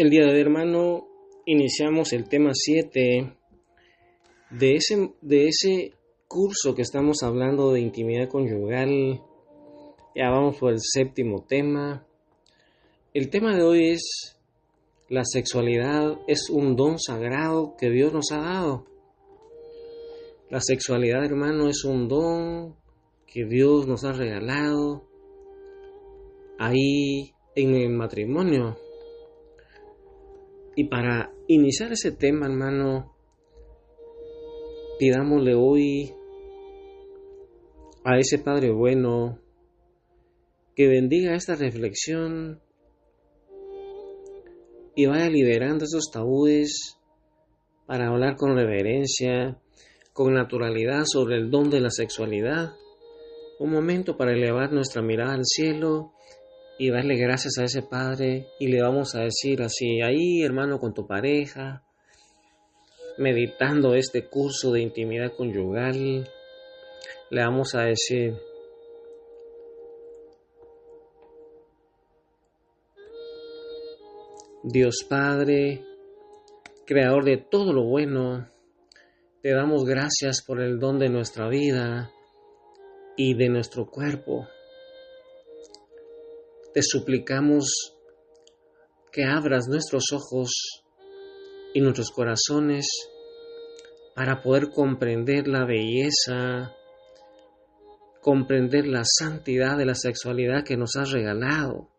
El día de hoy, hermano, iniciamos el tema 7 de ese curso que estamos hablando de intimidad conyugal. Ya vamos por el séptimo tema. El tema de hoy es: la sexualidad es un don sagrado que Dios nos ha dado. La sexualidad, hermano, es un don que Dios nos ha regalado ahí en el matrimonio. Y para iniciar ese tema, hermano, pidámosle hoy a ese Padre bueno que bendiga esta reflexión y vaya liberando esos tabúes para hablar con reverencia, con naturalidad sobre el don de la sexualidad. Un momento para elevar nuestra mirada al cielo y darle gracias a ese Padre, y le vamos a decir así: ahí, hermano, con tu pareja, meditando este curso de intimidad conyugal, le vamos a decir: Dios Padre, Creador de todo lo bueno, te damos gracias por el don de nuestra vida y de nuestro cuerpo. Te suplicamos que abras nuestros ojos y nuestros corazones para poder comprender la belleza, comprender la santidad de la sexualidad que nos has regalado.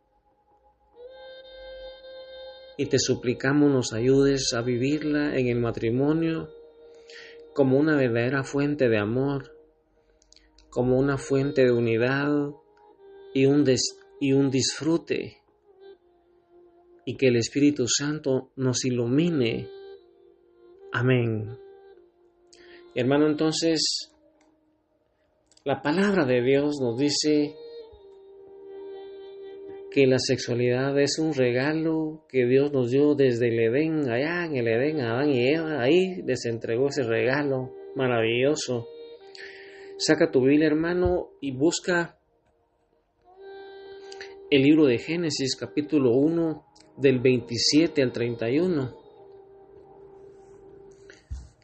Y te suplicamos nos ayudes a vivirla en el matrimonio como una verdadera fuente de amor, como una fuente de unidad y un disfrute, y que el Espíritu Santo nos ilumine. Amén. Hermano, entonces, la palabra de Dios nos dice que la sexualidad es un regalo que Dios nos dio desde el Edén. Allá en el Edén, Adán y Eva, ahí les entregó ese regalo maravilloso. Saca tu Biblia, hermano, y busca el libro de Génesis, capítulo 1, del 27 al 31.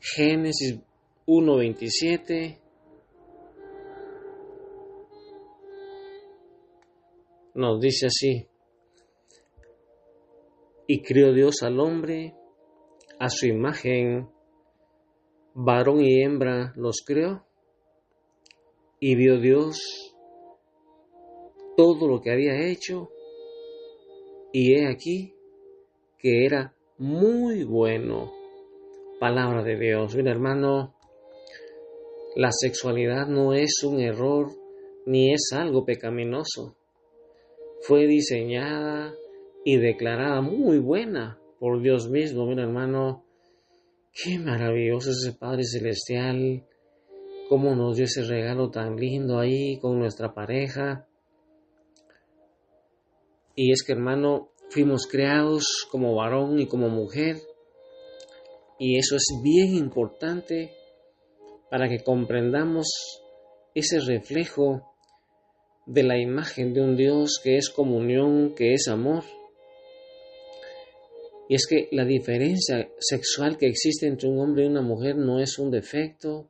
Génesis 1, 27. Nos dice así: y crió Dios al hombre a su imagen, varón y hembra los creó, y vio Dios todo lo que había hecho, y he aquí que era muy bueno. Palabra de Dios. Mira, hermano, la sexualidad no es un error ni es algo pecaminoso. Fue diseñada y declarada muy buena por Dios mismo. Mira, hermano, qué maravilloso es ese Padre Celestial, cómo nos dio ese regalo tan lindo ahí con nuestra pareja. Y es que, hermano, fuimos creados como varón y como mujer, y eso es bien importante para que comprendamos ese reflejo de la imagen de un Dios que es comunión, que es amor. Y es que la diferencia sexual que existe entre un hombre y una mujer no es un defecto,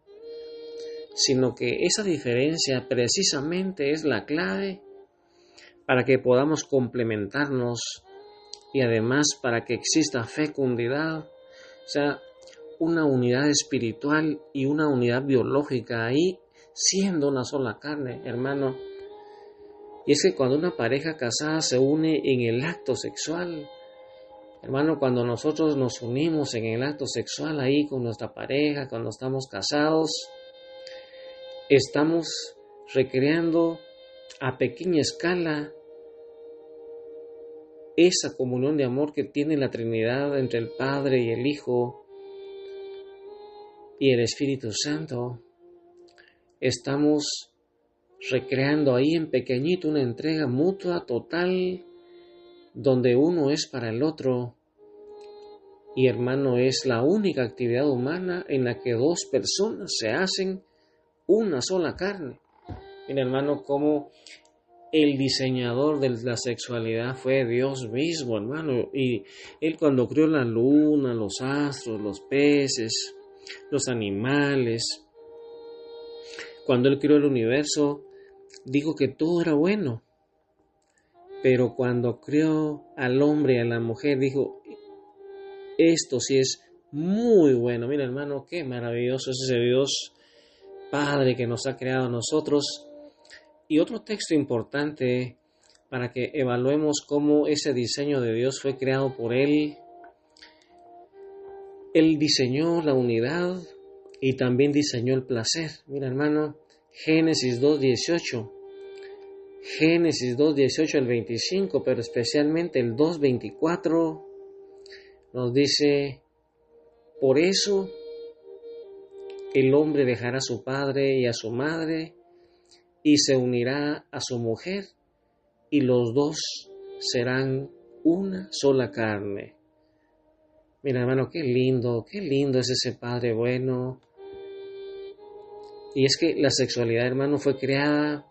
sino que esa diferencia precisamente es la clave para que podamos complementarnos y además para que exista fecundidad, o sea, una unidad espiritual y una unidad biológica ahí siendo una sola carne, hermano. Y es que cuando una pareja casada se une en el acto sexual, hermano, cuando nosotros nos unimos en el acto sexual ahí con nuestra pareja, cuando estamos casados, estamos recreando a pequeña escala esa comunión de amor que tiene la Trinidad entre el Padre y el Hijo y el Espíritu Santo. Estamos recreando ahí en pequeñito una entrega mutua total, donde uno es para el otro. Y, hermano, es la única actividad humana en la que dos personas se hacen una sola carne. Mira, hermano, cómo el diseñador de la sexualidad fue Dios mismo, hermano. Y Él cuando creó la luna, los astros, los peces, los animales, cuando Él creó el universo, dijo que todo era bueno. Pero cuando creó al hombre y a la mujer, dijo, esto sí es muy bueno. Mira, hermano, qué maravilloso es ese Dios Padre que nos ha creado a nosotros. Y otro texto importante para que evaluemos cómo ese diseño de Dios fue creado por Él. Él diseñó la unidad y también diseñó el placer. Mira, hermano, Génesis 2:18. Génesis 2:18 al 25, pero especialmente el 2:24 nos dice, por eso el hombre dejará a su padre y a su madre y se unirá a su mujer y los dos serán una sola carne. Mira, hermano, qué lindo es ese Padre bueno. Y es que la sexualidad, hermano, fue creada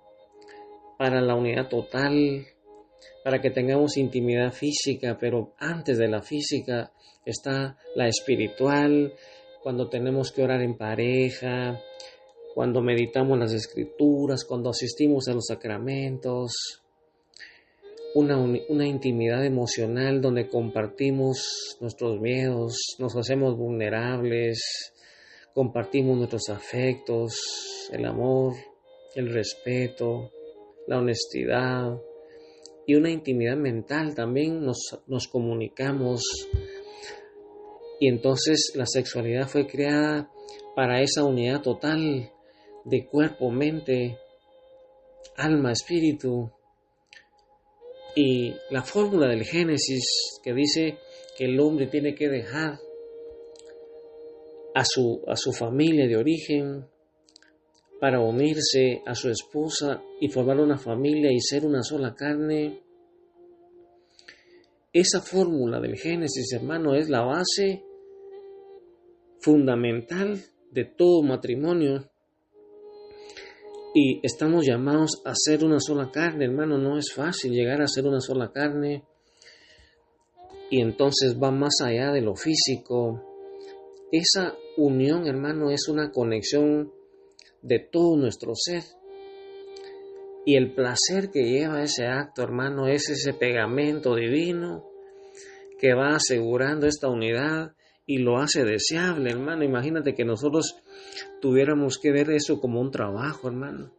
para la unidad total, para que tengamos intimidad física, pero antes de la física está la espiritual, cuando tenemos que orar en pareja, cuando meditamos las escrituras, cuando asistimos a los sacramentos, una intimidad emocional donde compartimos nuestros miedos, nos hacemos vulnerables, compartimos nuestros afectos, el amor, el respeto, la honestidad y una intimidad mental. También nos comunicamos y entonces la sexualidad fue creada para esa unidad total de cuerpo, mente, alma, espíritu. Y la fórmula del Génesis que dice que el hombre tiene que dejar a su familia de origen para unirse a su esposa y formar una familia y ser una sola carne. Esa fórmula del Génesis, hermano, es la base fundamental de todo matrimonio. Y estamos llamados a ser una sola carne, hermano. No es fácil llegar a ser una sola carne. Y entonces va más allá de lo físico. Esa unión, hermano, es una conexión de todo nuestro ser. Y el placer que lleva ese acto, hermano, es ese pegamento divino que va asegurando esta unidad y lo hace deseable, hermano. Imagínate que nosotros tuviéramos que ver eso como un trabajo, hermano.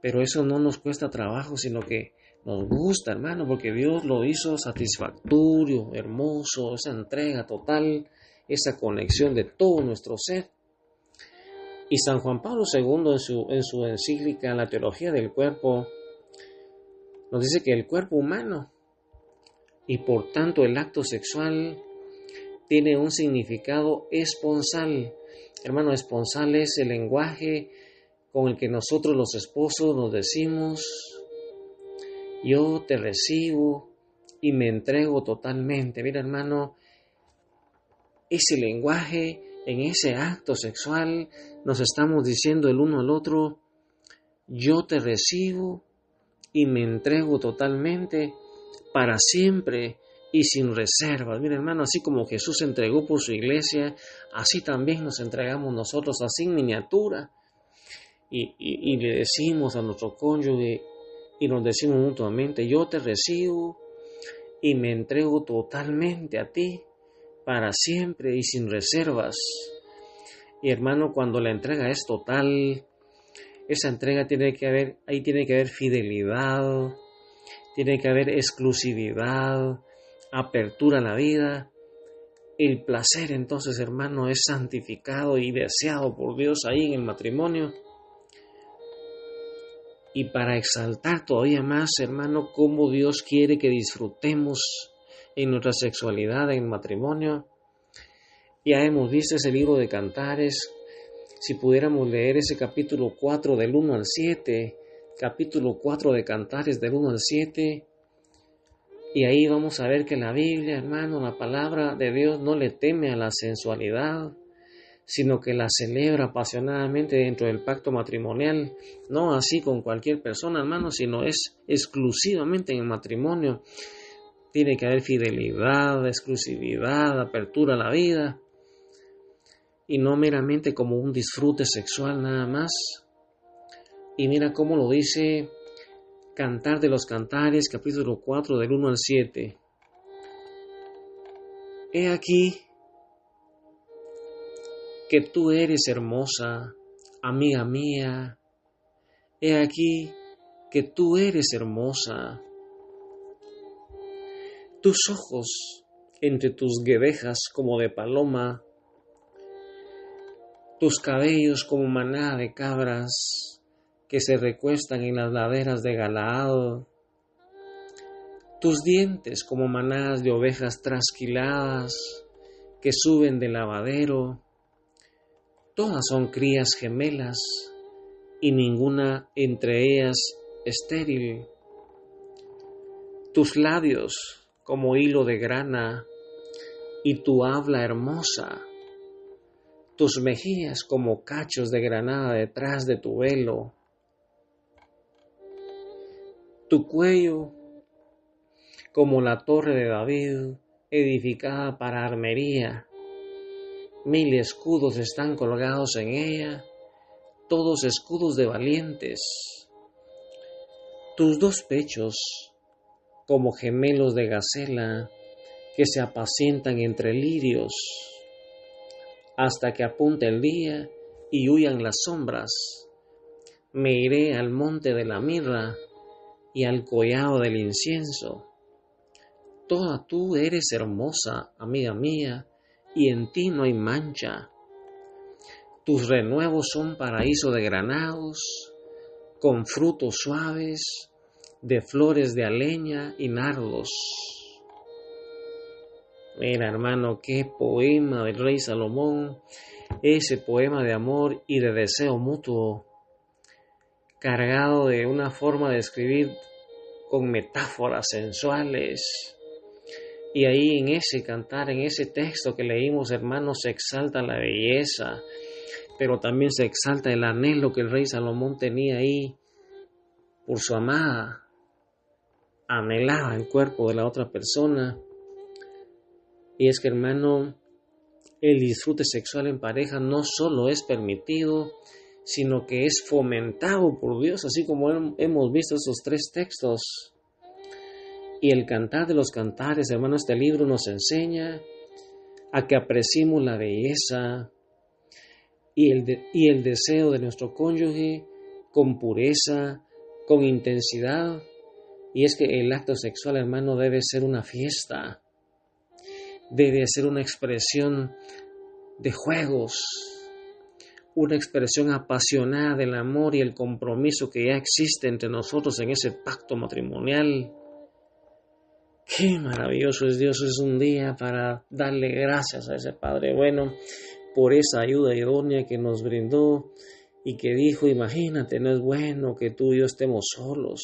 Pero eso no nos cuesta trabajo, sino que nos gusta, hermano, porque Dios lo hizo satisfactorio, hermoso, esa entrega total, esa conexión de todo nuestro ser. Y San Juan Pablo II en su encíclica La teología del cuerpo nos dice que el cuerpo humano y por tanto el acto sexual tiene un significado esponsal. Hermano, esponsal es el lenguaje con el que nosotros los esposos nos decimos, yo te recibo y me entrego totalmente. Mira, hermano, ese lenguaje, en ese acto sexual, nos estamos diciendo el uno al otro, yo te recibo y me entrego totalmente para siempre y sin reservas. Mira, hermano, así como Jesús se entregó por su iglesia, así también nos entregamos nosotros, así en miniatura. Y le decimos a nuestro cónyuge y nos decimos mutuamente, yo te recibo y me entrego totalmente a ti para siempre y sin reservas. Y hermano, cuando la entrega es total, esa entrega tiene que haber fidelidad, tiene que haber exclusividad, apertura a la vida. El placer entonces, hermano, es santificado y deseado por Dios ahí en el matrimonio. Y para exaltar todavía más, hermano, cómo Dios quiere que disfrutemos en nuestra sexualidad, en el matrimonio. Ya hemos visto ese libro de Cantares. Si pudiéramos leer ese capítulo 4 del 1 al 7, capítulo 4 de Cantares del 1 al 7, y ahí vamos a ver que la Biblia, hermano, la palabra de Dios no le teme a la sensualidad, sino que la celebra apasionadamente dentro del pacto matrimonial, no así con cualquier persona, hermano, sino es exclusivamente en el matrimonio. Tiene que haber fidelidad, exclusividad, apertura a la vida, y no meramente como un disfrute sexual nada más. Y mira cómo lo dice Cantar de los Cantares, capítulo 4, del 1 al 7. He aquí que tú eres hermosa, amiga mía. He aquí que tú eres hermosa. Tus ojos entre tus guedejas como de paloma, tus cabellos como manada de cabras que se recuestan en las laderas de Galaad, tus dientes como manadas de ovejas trasquiladas que suben del lavadero. Todas son crías gemelas y ninguna entre ellas estéril. Tus labios como hilo de grana y tu habla hermosa. Tus mejillas como cachos de granada detrás de tu velo. Tu cuello como la torre de David, edificada para armería. 1000 escudos están colgados en ella, todos escudos de valientes. Tus 2 pechos, como gemelos de gacela, que se apacientan entre lirios, hasta que apunte el día y huyan las sombras. Me iré al monte de la mirra y al collado del incienso. Toda tú eres hermosa, amiga mía, y en ti no hay mancha. Tus renuevos son paraíso de granados, con frutos suaves, de flores de aleña y nardos. Mira, hermano, qué poema del rey Salomón, ese poema de amor y de deseo mutuo, cargado de una forma de escribir con metáforas sensuales. Y ahí en ese cantar, en ese texto que leímos, hermanos, se exalta la belleza, pero también se exalta el anhelo que el rey Salomón tenía ahí por su amada. Anhelaba el cuerpo de la otra persona. Y es que, hermano, el disfrute sexual en pareja no solo es permitido, sino que es fomentado por Dios, así como hemos visto esos 3 textos. Y el Cantar de los Cantares, hermano, este libro nos enseña a que apreciemos la belleza y el deseo de nuestro cónyuge con pureza, con intensidad. Y es que el acto sexual, hermano, debe ser una fiesta, debe ser una expresión de juegos, una expresión apasionada del amor y el compromiso que ya existe entre nosotros en ese pacto matrimonial. Qué maravilloso es Dios, es un día para darle gracias a ese Padre bueno por esa ayuda idónea que nos brindó y que dijo, imagínate, no es bueno que tú y yo estemos solos.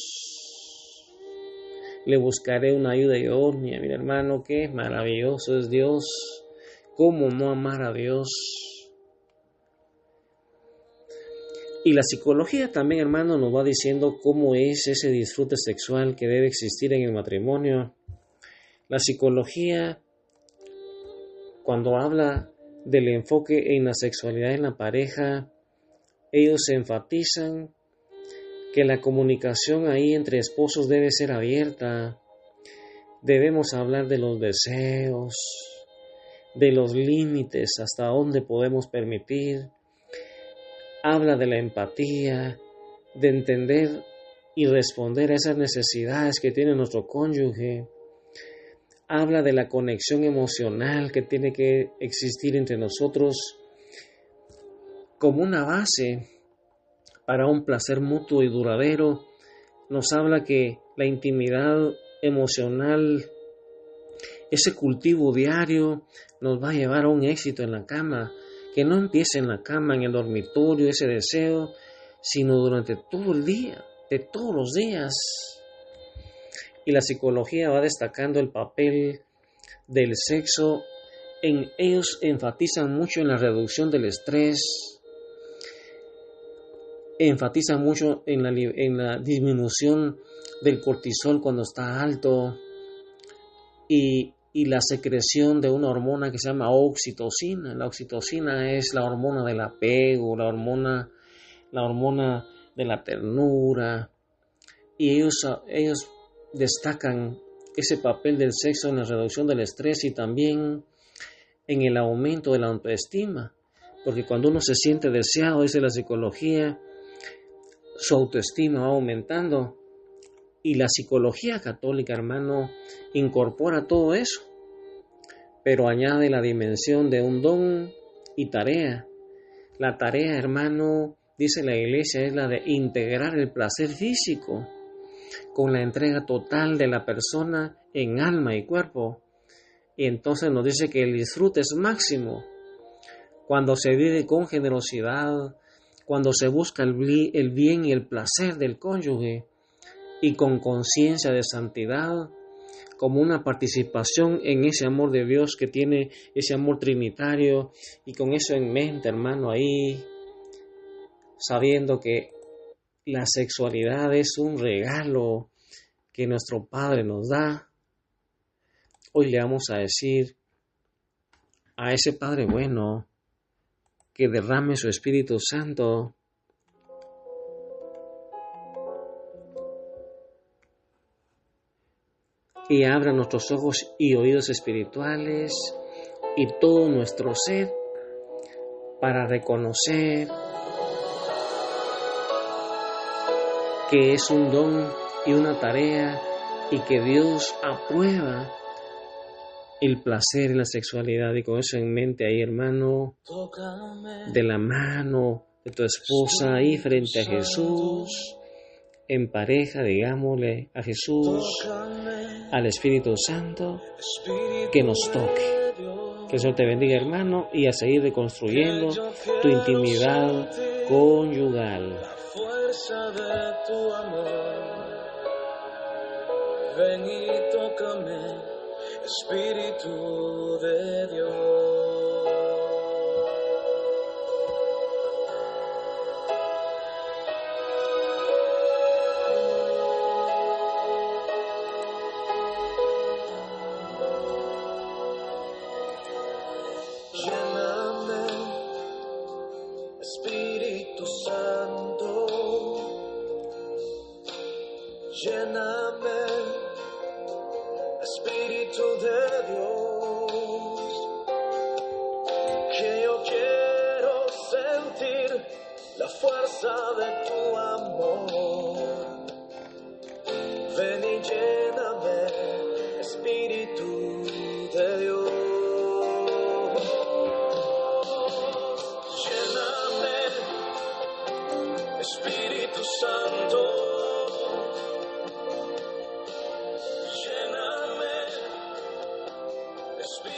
Le buscaré una ayuda idónea, mi hermano, qué maravilloso es Dios. ¿Cómo no amar a Dios? Y la psicología también, hermano, nos va diciendo cómo es ese disfrute sexual que debe existir en el matrimonio. La psicología, cuando habla del enfoque en la sexualidad en la pareja, ellos enfatizan que la comunicación ahí entre esposos debe ser abierta. Debemos hablar de los deseos, de los límites, hasta dónde podemos permitir. Habla de la empatía, de entender y responder a esas necesidades que tiene nuestro cónyuge. Habla de la conexión emocional que tiene que existir entre nosotros como una base para un placer mutuo y duradero. Nos habla que la intimidad emocional, ese cultivo diario, nos va a llevar a un éxito en la cama. Que no empiece en la cama, en el dormitorio, ese deseo, sino durante todo el día, de todos los días. Y la psicología va destacando el papel del sexo Ellos enfatizan mucho en la reducción del estrés, enfatizan mucho en la disminución del cortisol cuando está alto y la secreción de una hormona que se llama oxitocina. La oxitocina es la hormona del apego, la hormona de la ternura, y ellos destacan ese papel del sexo en la reducción del estrés y también en el aumento de la autoestima, porque cuando uno se siente deseado, dice la psicología, su autoestima va aumentando, y la psicología católica, hermano, incorpora todo eso, pero añade la dimensión de un don y tarea. La tarea, hermano, dice la Iglesia, es la de integrar el placer físico con la entrega total de la persona en alma y cuerpo. Y entonces nos dice que el disfrute es máximo cuando se vive con generosidad, cuando se busca el bien y el placer del cónyuge y con conciencia de santidad, como una participación en ese amor de Dios que tiene ese amor trinitario, y con eso en mente, hermano, ahí, sabiendo que la sexualidad es un regalo que nuestro Padre nos da. Hoy le vamos a decir a ese Padre bueno que derrame su Espíritu Santo y abra nuestros ojos y oídos espirituales y todo nuestro ser para reconocer que es un don y una tarea y que Dios aprueba el placer en la sexualidad. Y con eso en mente ahí, hermano, de la mano de tu esposa ahí frente a Jesús, en pareja, digámosle a Jesús, al Espíritu Santo, que nos toque. Que el Señor te bendiga, hermano, y a seguir reconstruyendo tu intimidad conyugal. La fuerza de tu amor, ven y tócame, Espíritu de Dios. Lléname, Espíritu Santo, lléname, Espíritu de Dios, que yo quiero sentir la fuerza de tu amor. Ven y lléname, Espíritu de Dios. Espíritu Santo, lléname, Espíritu